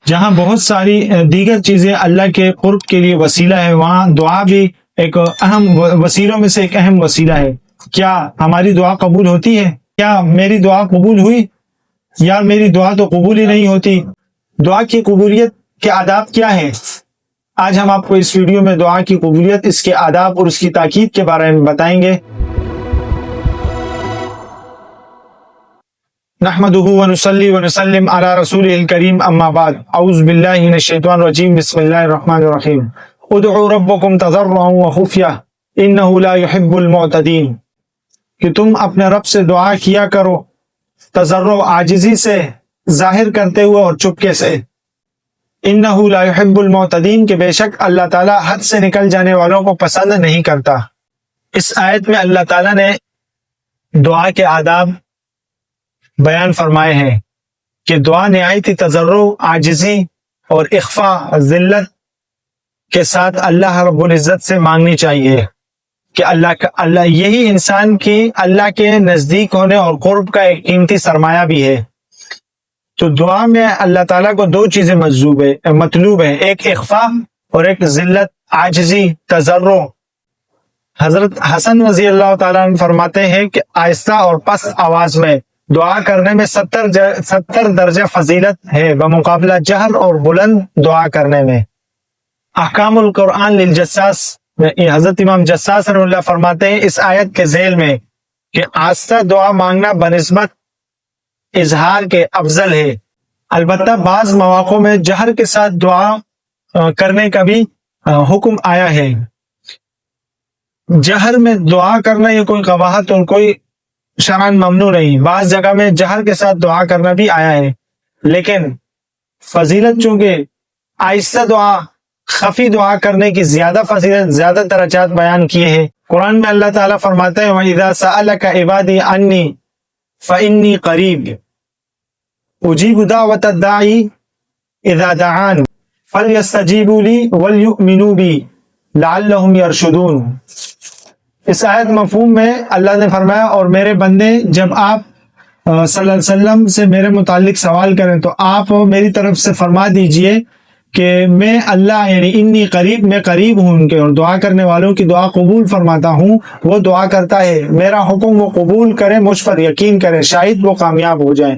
جہاں بہت ساری دیگر چیزیں اللہ کے قرب کے لیے وسیلہ ہے، وہاں دعا بھی ایک اہم وسیلوں میں سے ایک اہم وسیلہ ہے۔ کیا ہماری دعا قبول ہوتی ہے؟ کیا میری دعا قبول ہوئی؟ یا میری دعا تو قبول ہی نہیں ہوتی؟ دعا کی قبولیت کے آداب کیا ہیں؟ آج ہم آپ کو اس ویڈیو میں دعا کی قبولیت، اس کے آداب اور اس کی تاکید کے بارے میں بتائیں گے۔ نحمده ونصلي ونسلم على رسوله الكريم اما بعد اعوذ باللہ من الشیطان الرجیم بسم اللہ الرحمن الرحیم ادعوا ربکم تضرعا وخفیہ انه لا يحب المعتدین، کہ تم اپنے رب سے دعا کیا کرو تضرع عاجزی سے، ظاہر کرتے ہوئے اور چپکے سے۔ انه لا يحب المعتدین، کہ بے شک اللہ تعالیٰ حد سے نکل جانے والوں کو پسند نہیں کرتا۔ اس آیت میں اللہ تعالیٰ نے دعا کے آداب بیان فرمائے ہیں کہ دعا نہایت تضرع، عاجزی اور اخفا، ذلت کے ساتھ اللہ رب العزت سے مانگنی چاہیے، کہ اللہ یہی انسان کی اللہ کے نزدیک ہونے اور قرب کا ایک قیمتی سرمایہ بھی ہے۔ تو دعا میں اللہ تعالیٰ کو دو چیزیں مطلوب ہے، ایک اخفا اور ایک ذلت، عاجزی، تضرع۔ حضرت حسن رضی اللہ تعالیٰ عنہ فرماتے ہیں کہ آہستہ اور پست آواز میں دعا کرنے میں 70 درجہ فضیلت ہے بمقابلہ جہر اور بلند دعا کرنے میں۔ احکام القرآن للجساس میں حضرت امام جساس رحمہ اللہ فرماتے ہیں اس آیت کے ذیل میں کہ آہستہ دعا مانگنا بنسبت اظہار کے افضل ہے، البتہ بعض مواقع میں جہر کے ساتھ دعا کرنے کا بھی حکم آیا ہے۔ جہر میں دعا کرنا یہ کوئی قباحت اور کوئی شرعاً ممنوع نہیں، بعض جگہ میں جہر کے ساتھ دعا کرنا بھی آیا ہے، لیکن فضیلت چونکہ آہستہ دعا، خفی دعا کرنے کی زیادہ فضیلت، زیادہ درجات بیان کیے ہیں۔ قرآن میں اللہ تعالیٰ فرماتے ہیں وَإِذَا سَأَلَكَ عِبَادِي عَنِّي فَإِنِّي قَرِيبٌ أُجِيبُ دَعْوَةَ الدَّاعِ إِذَا دَعَانِ فَلْيَسْتَجِيبُوا لِي وَلْيُؤْمِنُوا بِي لَعَلَّهُمْ يَرْشُدُونَ۔ اس آیت مفہوم میں اللہ نے فرمایا اور میرے بندے جب آپ صلی اللہ علیہ وسلم سے میرے متعلق سوال کریں تو آپ میری طرف سے فرما دیجئے کہ میں اللہ یعنی انی قریب، میں قریب ہوں ان کے، اور دعا کرنے والوں کی دعا قبول فرماتا ہوں۔ وہ دعا کرتا ہے، میرا حکم وہ قبول کرے، مجھ پر یقین کرے، شاید وہ کامیاب ہو جائیں۔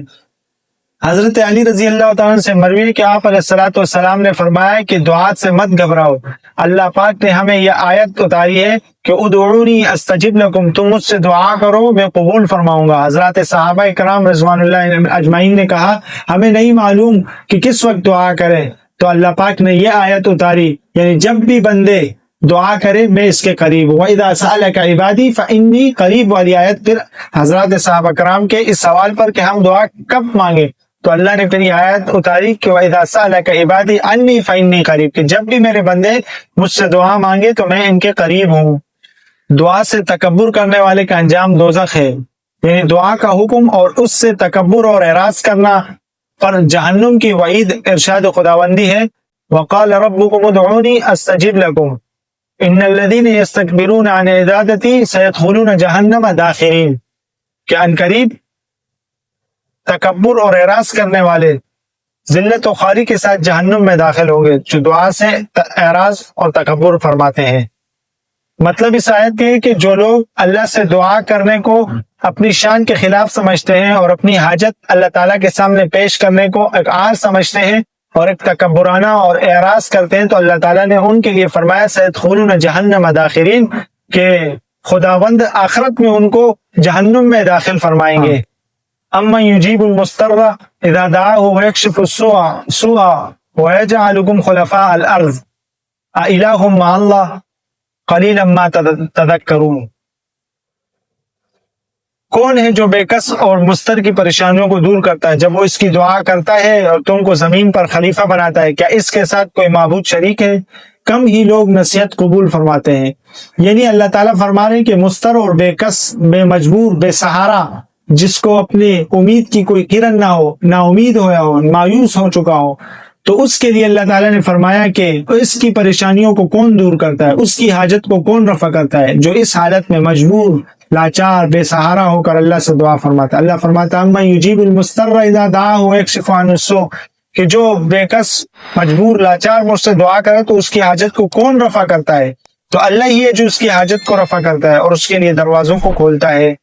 حضرت علی رضی اللہ تعالیٰ عنہ سے مروی ہے کہ آپ علیہ الصلوۃ والسلام نے فرمایا کہ دعات سے مت گھبراؤ، اللہ پاک نے ہمیں یہ آیت اتاری ہے کہ ادعونی استجب لکم، تم مجھ سے دعا کرو میں قبول فرماؤں گا۔ حضرات صحابہ کرام رضوان اللہ اجمعین نے کہا ہمیں نہیں معلوم کہ کس وقت دعا کرے، تو اللہ پاک نے یہ آیت اتاری، یعنی جب بھی بندے دعا کرے میں اس کے قریب ہوں۔ وَإِذَا سَأَلَكَ عِبَادِي فَإِنِّي قَرِيبٌ والی آیت پھر حضرات صحابہ کرام کے اس سوال پر کہ ہم دعا کب مانگے، تو اللہ نے پھر یہ آیت اتاری کہ وَإِذَا سَأَلَكَ عِبَادِي عَنِّي فَإِنِّي قَرِيبٌ، کہ جب بھی میرے بندے مجھ سے دعا مانگے تو میں ان کے قریب ہوں۔ دعا سے تکبر کرنے والے کا انجام دوزخ ہے، یعنی دعا کا حکم اور اس سے تکبر اور اعراض کرنا پر جہنم کی وعید ارشاد خداوندی ہے۔ وَقَالَ رَبُّكُمُ ادْعُونِي أَسْتَجِبْ لَكُمْ إِنَّ الَّذِينَ يَسْتَكْبِرُونَ عَنْ عِبَادَتِي سَيَدْخُلُونَ جَهَنَّمَ دَاخِرِينَ، کہ عنقریب تکبر اور اعراض کرنے والے ذلت و خواری کے ساتھ جہنم میں داخل ہوں گے، جو دعا سے اعراض اور تکبر فرماتے ہیں۔ مطلب اس آیت کے ہے کہ جو لوگ اللہ سے دعا کرنے کو اپنی شان کے خلاف سمجھتے ہیں اور اپنی حاجت اللہ تعالیٰ کے سامنے پیش کرنے کو ایک عار سمجھتے ہیں اور ایک تکبرانہ اور اعراض کرتے ہیں، تو اللہ تعالیٰ نے ان کے لیے فرمایا سیدخلون جہنم داخرین، کہ خداوند آخرت میں ان کو جہنم میں داخل فرمائیں گے۔ اما یجیب المضطر اذا دعاه ویکشف السوء ویجعلکم خلفاء الارض االہ مع اللہ قلیلا ما تذکرون، کون ہے جو بے کس اور مضطر کی پریشانیوں کو دور کرتا ہے جب وہ اس کی دعا کرتا ہے اور تم کو زمین پر خلیفہ بناتا ہے؟ کیا اس کے ساتھ کوئی معبود شریک ہے؟ کم ہی لوگ نصیحت قبول فرماتے ہیں۔ یعنی اللہ تعالیٰ فرما رہے ہیں کہ مضطر اور بے کس، بے مجبور، بے سہارا، جس کو اپنی امید کی کوئی کرن نہ ہو، نا امید ہوا ہو، مایوس ہو چکا ہو، تو اس کے لیے اللہ تعالیٰ نے فرمایا کہ اس کی پریشانیوں کو کون دور کرتا ہے، اس کی حاجت کو کون رفع کرتا ہے، جو اس حالت میں مجبور، لاچار، بے سہارا ہو کر اللہ سے دعا فرماتا ہے۔ اللہ فرماتا ہے اما یجیب المضطر اذا دعاہ ویکشف عنہ السوء، کہ جو بےکس مجبور لاچار مجھ سے دعا کرے تو اس کی حاجت کو کون رفع کرتا ہے؟ تو اللہ ہی ہے جو اس کی حاجت کو رفع کرتا ہے اور اس کے لیے دروازوں کو کھولتا ہے.